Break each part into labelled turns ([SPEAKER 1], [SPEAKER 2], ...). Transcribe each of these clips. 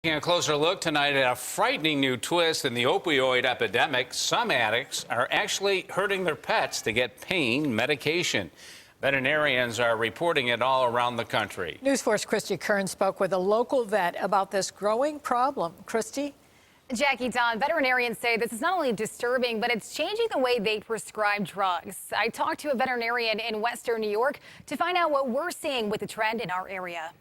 [SPEAKER 1] Taking a closer look tonight at a frightening new twist in the opioid epidemic. Some addicts are actually hurting their pets to get pain medication. Veterinarians are reporting it all around the country.
[SPEAKER 2] News 4's Christy Kern spoke with a local vet about this growing problem. Christy?
[SPEAKER 3] Jackie, Don, veterinarians say this is not only disturbing, but it's changing the way they prescribe drugs. I talked to a veterinarian in Western New York to find out what we're seeing with the trend in our area.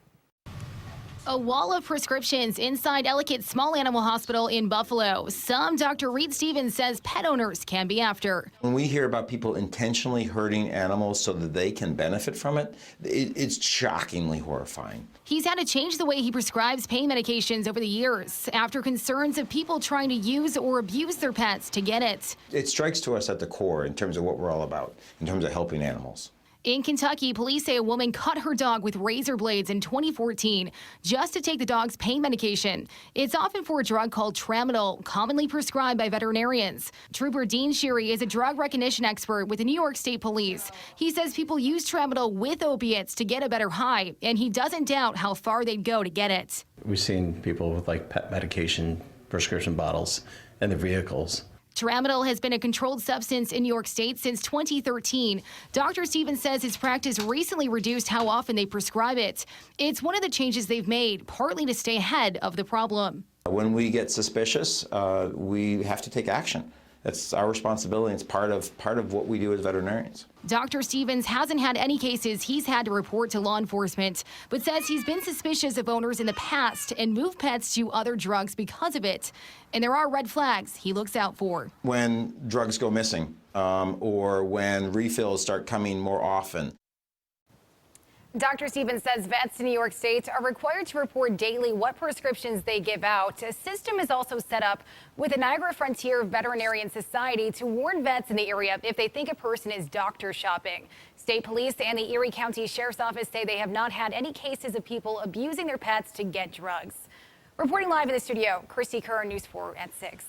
[SPEAKER 3] A wall of prescriptions inside Ellicott Small Animal Hospital in Buffalo. Some Dr. Reed Stevens says pet owners can be after.
[SPEAKER 4] When we hear about people intentionally hurting animals so that they can benefit from it, it's shockingly horrifying.
[SPEAKER 3] He's had to change the way he prescribes pain medications over the years after concerns of people trying to use or abuse their pets to get it.
[SPEAKER 4] It strikes to us at the core in terms of what we're all about, in terms of helping animals.
[SPEAKER 3] In Kentucky, police say a woman cut her dog with razor blades in 2014 just to take the dog's pain medication. It's often for a drug called Tramadol, commonly prescribed by veterinarians. Trooper Dean Sheary is a drug recognition expert with the New York State Police. He says people use Tramadol with opiates to get a better high, and he doesn't doubt how far they'd go to get it.
[SPEAKER 5] We've seen people with pet medication prescription bottles in their vehicles.
[SPEAKER 3] Tramadol has been a controlled substance in New York State since 2013. Dr. Stevens says his practice recently reduced how often they prescribe it. It's one of the changes they've made, partly to stay ahead of the problem.
[SPEAKER 4] When we get suspicious, we have to take action. That's our responsibility. It's part of what we do as veterinarians.
[SPEAKER 3] Dr. Stevens hasn't had any cases he's had to report to law enforcement, but says he's been suspicious of owners in the past and moved pets to other drugs because of it. And there are red flags he looks out for.
[SPEAKER 4] When drugs go missing or when refills start coming more often.
[SPEAKER 3] Dr. Stevens says vets in New York State are required to report daily what prescriptions they give out. A system is also set up with the Niagara Frontier Veterinarian Society to warn vets in the area if they think a person is doctor shopping. State police and the Erie County Sheriff's Office say they have not had any cases of people abusing their pets to get drugs. Reporting live in the studio, Christy Kerr, News 4 at 6.